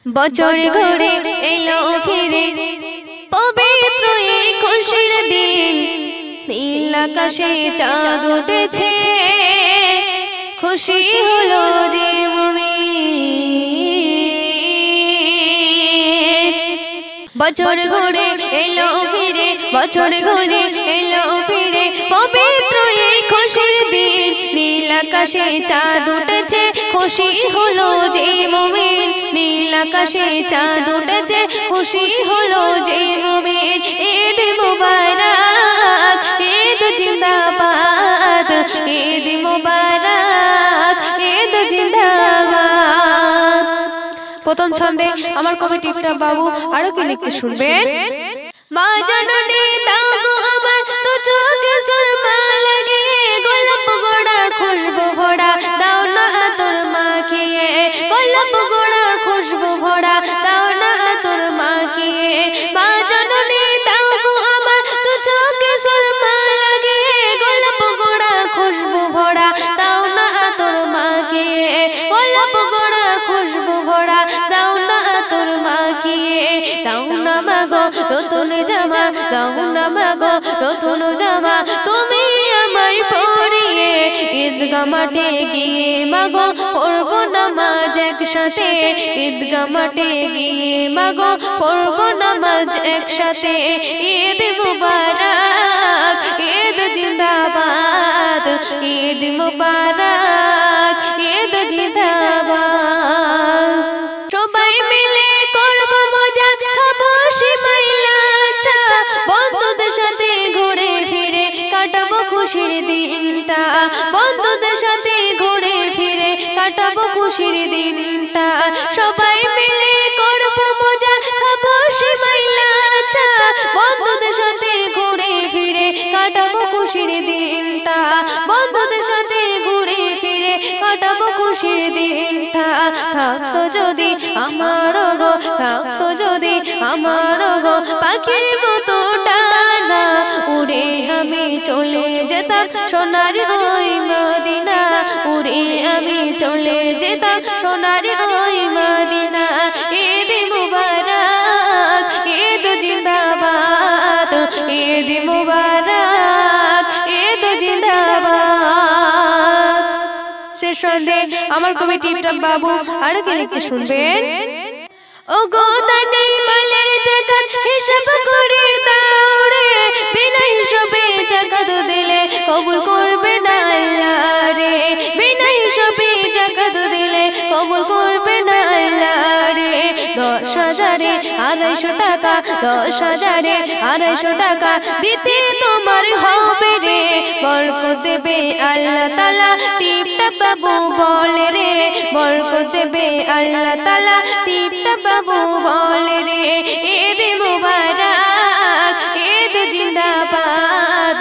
বছর ঘুরে এলো ফিরে পবিত্র এই খুশির দিন, নীল আকাশে চাঁদ উঠেছে, খুশি হলো যে মুমিন। বছর ঘুরে এলো ফিরে, বছর ঘুরে এলো ফিরে পবিত্র এই খুশির দিন, নীল আকাশে চাঁদ উঠেছে, খুশি হলো যে মুমিন। নীল আকাশে চাঁদ উঠেছে, খুশি হলো যে মুমিন। ঈদ মুবারক, ঈদ জিন্দাবাদ, ঈদ মুবারক, ঈদ জিন্দাবাদ। প্রথম ছন্দে আমার কবি টিপটা বাবু আরো কি লিখতে শুনবেন। মা জননী দাও গো আমার তো চোখে সুরমা লাগে, গোলাপ গোড়া খুশবু ভরা দাও না তোর মাখিয়ে, গোলাপ গোড়া খুশবু ভরা দাও না তোর মাখিয়ে। মা জননী দাও গো আমার তো চোখে সুরমা লাগে, গোলাপ গোড়া খুশবু ভরা দাও না তোর মাখিয়ে, গোলাপ গোড়া খুশবু ভরা দাও না তোর মাখিয়ে। দাও না মাগো নতুন জামা, দাও না মাগো নতুন জামা, তুমি আমায় পরিয়ে ঈদগাহ মাঠে গিয়ে মাগো পড়বো নামাজ একসাথে, ঈদগাহ মাঠে গিয়ে মাগো পড়বো নামাজ একসাথে। ঈদ মুবারক, ঈদ জিন্দাবাদ, ঈদ মুবারক, ঈদ জিন্দাবাদ। সবাই মিলে করব মজা, খাবো সেমাই লাচ্ছা, বন্ধুদের সাথে ঘুরে ফিরে কাটাবো খুশির দিনটা, বন্ধুদের সাথে ঘুরে ফিরে কাটাবো খুশির দিনটা। সবাই মিলে করব মজা, খাবো সেমাই লাচ্ছা, বন্ধুদের সাথে ঘুরে ফিরে কাটাবো খুশির দিনটা, বন্ধুদের সাথে ঘুরে ফিরে কাটাবো খুশির দিনটা। থাকতো যদি আমার গো, থাকতো যদি আমার গো পাখির মতো ডানা, উড়ে আমি চলে যেতাম সোনার ওই মদিনা, উড়ে আমি চলে যেতাম সোনার ওই মদিনা। ঈদ মুবারক, ঈদ জিন্দাবাদ, ঈদ মুবারক, ঈদ জিন্দাবাদ। শেষ ছন্দে আমার কবি টিপটা বাবু আরো কি লিখতে শুনবেন। ও গো দানি মালের জাকাত হিসাব করে দাও রে, বিনা হিসাবে জাকাত দিলে কবুল করবে না আল্লাহ রে, বিনা হিসাবে জাকাত দিলে কবুল করবে না আল্লাহ রে। 10,000-এ 250 টাকা, 10,000-এ 250 টাকা দিতে তোমার হবে রে, বরকত দেবে আল্লাহ তাআলা টিপটা বাবু বলে রে, বরকত দেবে আল্লাহ তাআলা টিপটা বাবু বলে রে। ঈদ মুবারক, ঈদ জিন্দাবাদ,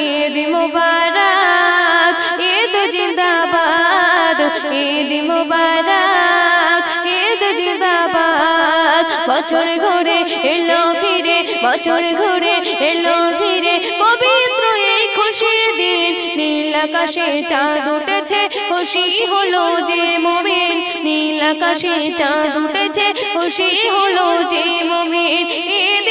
ঈদ মুবারক, ঈদ জিন্দাবাদ, ঈদ মুবারক, ঈদ জিন্দাবাদ। বছর ঘুরে এলো ফিরে, বছর ঘুরে এলো ফিরে পবিত্র এই খুশির দিন, নীল আকাশে চাঁদ উঠেছে, খুশি হলো যে মুমিন। নীল আকাশে চাঁদ উঠেছে, খুশি হলো যে মুমিন। ঈদ